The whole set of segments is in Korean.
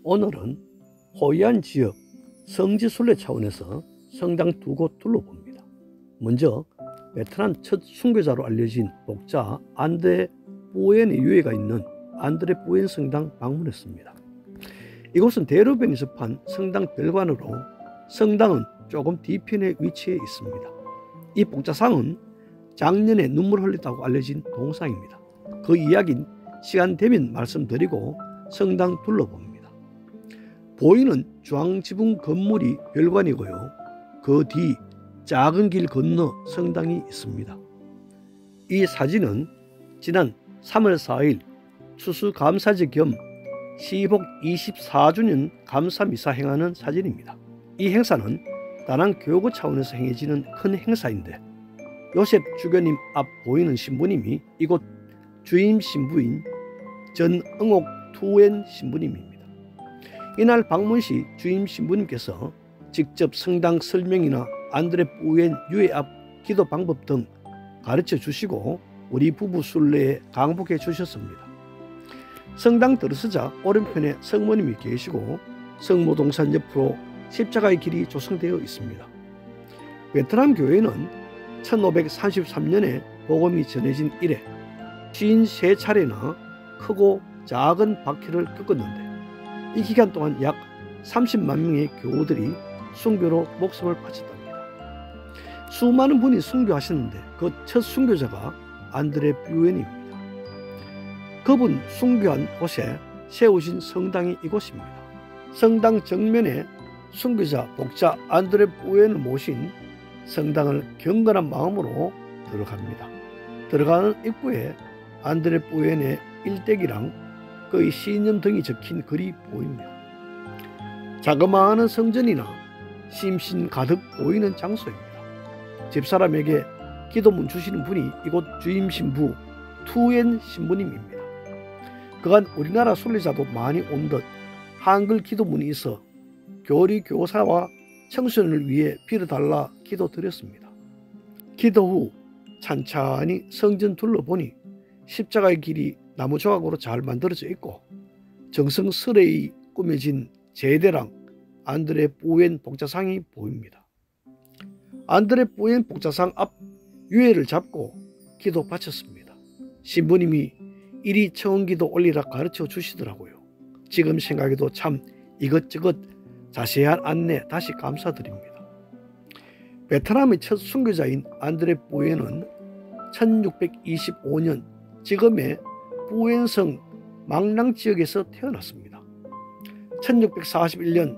오늘은 호이안 지역 성지순례 차원에서 성당 두 곳 둘러봅니다. 먼저 베트남 첫 순교자로 알려진 목자 안드레 뿌엔의 유해가 있는 안드레 뿌엔 성당 방문했습니다. 이곳은 대로변에 접한 성당 별관으로 성당은 조금 뒤편에 위치해 있습니다. 이 목자상은 작년에 눈물 흘렸다고 알려진 동상입니다. 그 이야기는 시간 되면 말씀드리고 성당 둘러봅니다. 보이는 중앙지붕 건물이 별관이고요. 그 뒤 작은 길 건너 성당이 있습니다. 이 사진은 지난 3월 4일 추수감사제 겸 시복 24주년 감사미사 행하는 사진입니다. 이 행사는 다낭 교구 차원에서 행해지는 큰 행사인데 요셉 주교님 앞 보이는 신부님이 이곳 주임 신부인 전응옥 투엔 신부님입니다. 이날 방문 시 주임 신부님께서 직접 성당 설명이나 안드레 뿌엔 유해 앞 기도 방법 등 가르쳐 주시고 우리 부부 순례에 강복해 주셨습니다. 성당 들어서자 오른편에 성모님이 계시고 성모동산 옆으로 십자가의 길이 조성되어 있습니다. 베트남 교회는 1533년에 복음이 전해진 이래 53차례나 크고 작은 박해를 겪었는데 이 기간 동안 약 30만 명의 교우들이 순교로 목숨을 바쳤답니다. 수많은 분이 순교하셨는데 그 첫 순교자가 안드레 뿌엔입니다. 그분 순교한 곳에 세우신 성당이 이곳입니다. 성당 정면에 순교자 목자 안드레 뿌엔을 모신 성당을 경건한 마음으로 들어갑니다. 들어가는 입구에 안드레 뿌엔의 일대기랑 그의 시인년 등이 적힌 글이 보입니다. 자그마한 성전이나 심신 가득 보이는 장소입니다. 집사람에게 기도문 주시는 분이 이곳 주임 신부 투엔 신부님입니다. 그간 우리나라 순례자도 많이 온 듯 한글 기도문이 있어 교리 교사와 청소년을 위해 빌어달라 기도드렸습니다. 기도 후 찬찬히 성전 둘러보니 십자가의 길이 나무 조각으로 잘 만들어져 있고 정성스레이 꾸며진 제대랑 안드레 뿌엔 복자상이 보입니다. 안드레 뿌엔 복자상 앞 유해를 잡고 기도 바쳤습니다. 신부님이 이리 청원기도 올리라 가르쳐 주시더라고요. 지금 생각해도 참 이것저것 자세한 안내 다시 감사드립니다. 베트남의 첫 순교자인 안드레 뿌엔은 1625년 지금의 뿌엔성 망랑 지역에서 태어났습니다. 1641년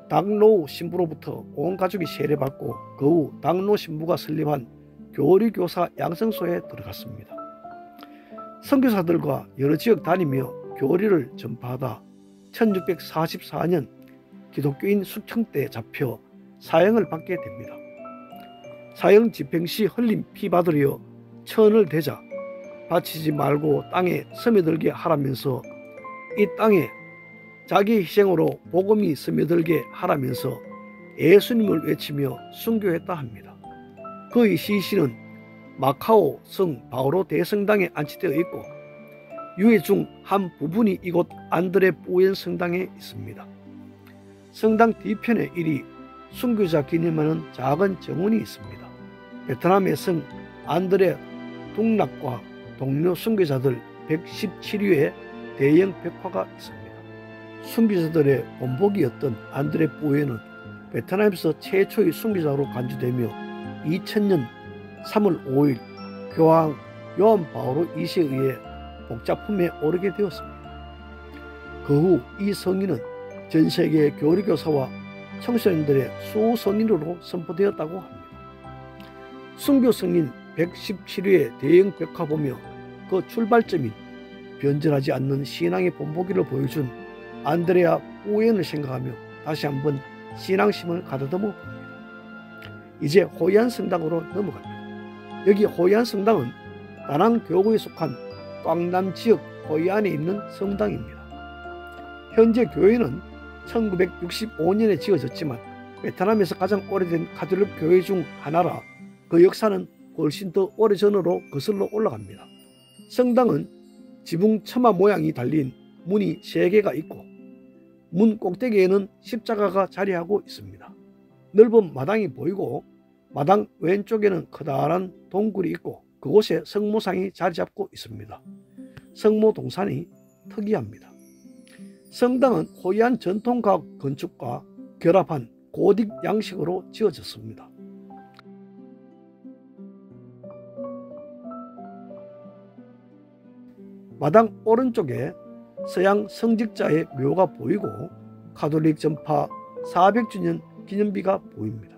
당노 신부로부터 온 가족이 세례받고 그 후 당노 신부가 설립한 교리교사 양성소에 들어갔습니다. 선교사들과 여러 지역 다니며 교리를 전파하다 1644년 기독교인 숙청대에 잡혀 사형을 받게 됩니다. 사형 집행 시 흘린 피 받으려 천을 대자 바치지 말고 땅에 스며들게 하라면서 이 땅에 자기 희생으로 복음이 스며들게 하라면서 예수님을 외치며 순교했다 합니다. 그의 시신은 마카오 성 바오로 대성당에 안치되어 있고 유해 중 한 부분이 이곳 안드레 뿌엔 성당에 있습니다. 성당 뒤편에 이리 순교자 기념하는 작은 정원이 있습니다. 베트남의 성 안드레 둥락과 동료 순교자들 117위의 대형 벽화가 있습니다. 순교자들의 본복이었던 안드레 뿌엔은 베트남에서 최초의 순교자로 간주되며 2000년 3월 5일 교황 요한 바오로 2세에 의해 복자품에 오르게 되었습니다. 그 후 이 성인은 전 세계 교리교사와 청소년들의 수성인으로 선포되었다고 합니다. 순교 성인 117위의 대형 벽화 보며 그 출발점인 변절하지 않는 신앙의 본보기를 보여준 안드레아 뿌엔을 생각하며 다시 한번 신앙심을 가다듬어 봅니다. 이제 호이안 성당으로 넘어갑니다. 여기 호이안 성당은 다낭 교구에 속한 꽝남 지역 호이안에 있는 성당입니다. 현재 교회는 1965년에 지어졌지만 베트남에서 가장 오래된 가톨릭 교회 중 하나라 그 역사는 훨씬 더 오래전으로 거슬러 올라갑니다. 성당은 지붕 처마 모양이 달린 문이 3개가 있고 문 꼭대기에는 십자가가 자리하고 있습니다. 넓은 마당이 보이고 마당 왼쪽에는 커다란 동굴이 있고 그곳에 성모상이 자리 잡고 있습니다. 성모 동산이 특이합니다. 성당은 호이안 전통가옥 건축과 결합한 고딕 양식으로 지어졌습니다. 마당 오른쪽에 서양 성직자의 묘가 보이고 가톨릭 전파 400주년 기념비가 보입니다.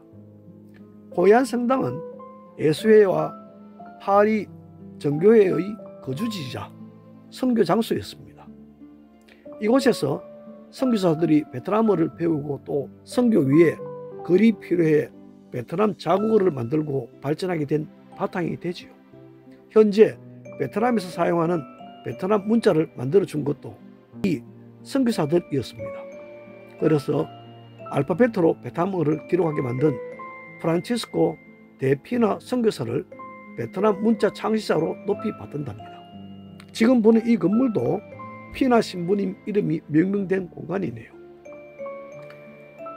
호이안 성당은 예수회와 파리 정교회의 거주지이자 선교 장소였습니다. 이곳에서 선교사들이 베트남어를 배우고 또 선교 위에 글이 필요해 베트남 자국어를 만들고 발전하게 된 바탕이 되지요. 현재 베트남에서 사용하는 베트남 문자를 만들어준 것도 이 선교사들이었습니다. 그래서 알파벳으로 베트남어를 기록하게 만든 프란치스코 데 피나 선교사를 베트남 문자 창시자로 높이 받는답니다. 지금 보는 이 건물도 피나 신부님 이름이 명명된 공간이네요.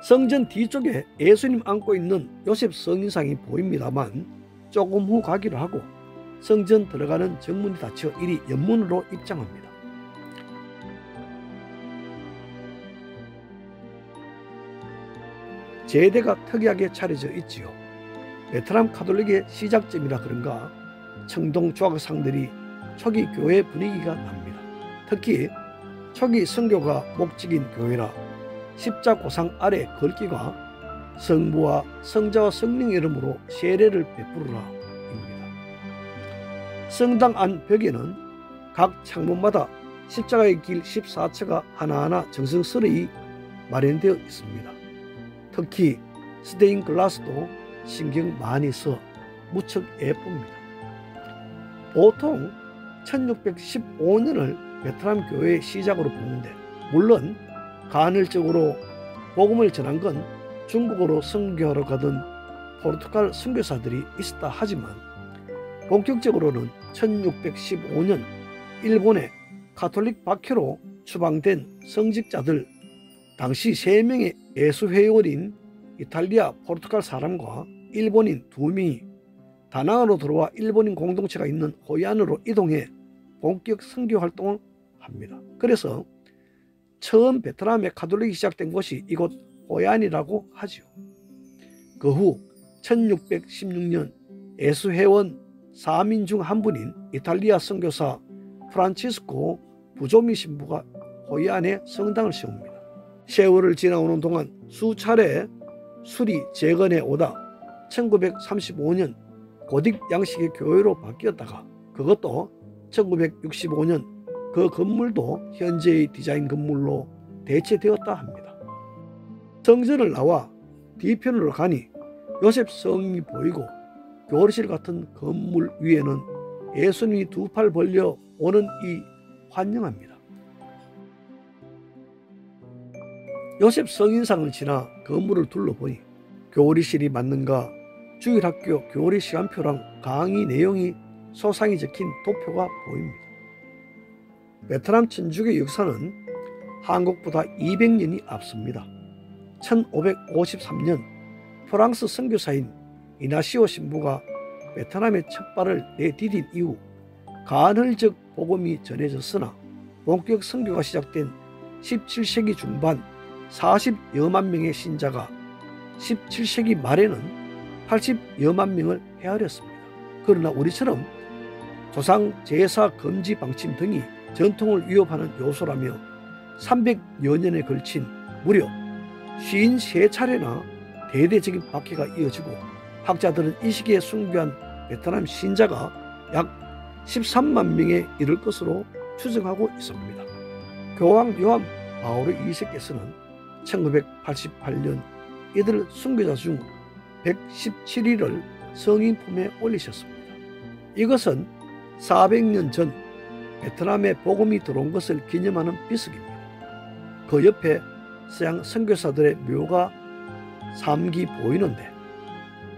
성전 뒤쪽에 예수님 안고 있는 요셉 성인상이 보입니다만 조금 후 가기로 하고 성전 들어가는 정문이 닫혀 이리 옆문으로 입장합니다. 제대가 특이하게 차려져 있지요. 베트남 가톨릭의 시작점이라 그런가 청동 조각상들이 초기 교회 분위기가 납니다. 특히 초기 선교가 목적인 교회라 십자고상 아래 글귀가 성부와 성자와 성령 이름으로 세례를 베푸르라 성당 안 벽에는 각 창문마다 십자가의 길 14처가 하나하나 정성스레 마련되어 있습니다. 특히 스테인 글라스도 신경 많이 써 무척 예쁩니다. 보통 1615년을 베트남 교회의 시작으로 보는데 물론 간헐적으로 복음을 전한 건 중국으로 선교하러 가던 포르투갈 선교사들이 있었다 하지만 본격적으로는 1615년 일본의 가톨릭 박해로 추방된 성직자들 당시 3명의 예수회원인 이탈리아 포르투갈 사람과 일본인 2명이 다낭으로 들어와 일본인 공동체가 있는 호이안으로 이동해 본격 선교 활동을 합니다. 그래서 처음 베트남의 가톨릭이 시작된 곳이 이곳 호이안이라고 하죠. 그 후 1616년 예수회원 4민 중 한 분인 이탈리아 선교사 프란치스코 부조미 신부가 호이안에 성당을 세웁니다. 세월을 지나오는 동안 수차례 수리 재건해 오다 1935년 고딕 양식의 교회로 바뀌었다가 그것도 1965년 그 건물도 현재의 디자인 건물로 대체되었다 합니다. 성전을 나와 뒤편으로 가니 요셉 성이 보이고 교리실 같은 건물 위에는 예수님이 2팔 벌려 오는 이 환영합니다. 요셉 성인상을 지나 건물을 둘러보니 교리실이 맞는가 주일학교 교리 시간표랑 강의 내용이 소상히 적힌 도표가 보입니다. 베트남 천주교 역사는 한국보다 200년이 앞섭니다. 1553년 프랑스 선교사인 이나시오 신부가 베트남에 첫 발을 내디딘 이후 간헐적 복음이 전해졌으나 본격 선교가 시작된 17세기 중반 40여만 명의 신자가 17세기 말에는 80여만 명을 헤아렸습니다. 그러나 우리처럼 조상 제사 금지 방침 등이 전통을 위협하는 요소라며 300여 년에 걸친 무려 53차례나 대대적인 박해가 이어지고 학자들은 이 시기에 순교한 베트남 신자가 약 13만 명에 이를 것으로 추정하고 있습니다. 교황 요한 바오로 2세께서는 1988년 이들 순교자 중 117일을 성인 품에 올리셨습니다. 이것은 400년 전 베트남에 복음이 들어온 것을 기념하는 비석입니다. 그 옆에 서양 선교사들의 묘가 3기 보이는데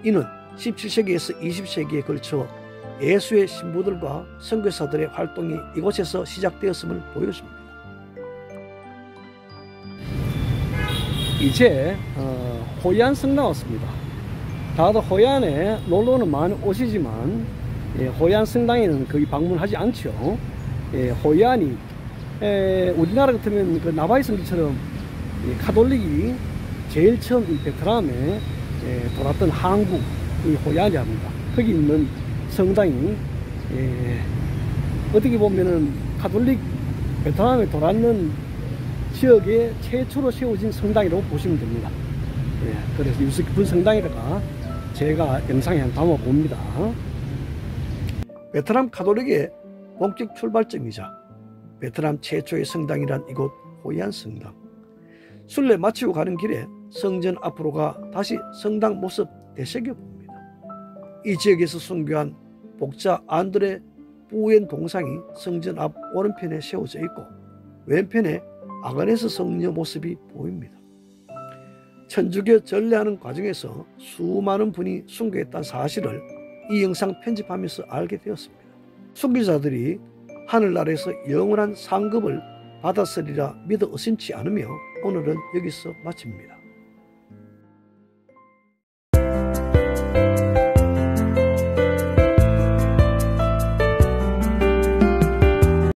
이는 17세기에서 20세기에 걸쳐 예수의 신부들과 선교사들의 활동이 이곳에서 시작되었음을 보여줍니다. 이제 호이안 성당 왔습니다. 다들 호이안에 놀러는 많이 오시지만 호이안 성당에는 거의 방문하지 않죠. 호이안이 우리나라 같으면 그 나바이 성지처럼 카톨릭이 제일 처음 이 베트남에 돌았던 항구이 호이안이 합니다. 거기 있는 성당이 어떻게 보면은 카톨릭 베트남에 돌았는 지역에 최초로 세워진 성당이라고 보시면 됩니다. 그래서 유서 깊은 성당이라가 제가 영상에 한 담아 봅니다. 베트남 카톨릭의 본격 출발점이자 베트남 최초의 성당이란 이곳 호이안 성당. 순례 마치고 가는 길에 성전 앞으로가 다시 성당 모습 되새겨 봅니다. 이 지역에서 순교한 복자 안드레 뿌엔 동상이 성전 앞 오른편에 세워져 있고 왼편에 아그네스 성녀 모습이 보입니다. 천주교 전례하는 과정에서 수많은 분이 순교했다는 사실을 이 영상 편집하면서 알게 되었습니다. 순교자들이 하늘나라에서 영원한 상급을 받았으리라 믿어 의심치 않으며 오늘은 여기서 마칩니다.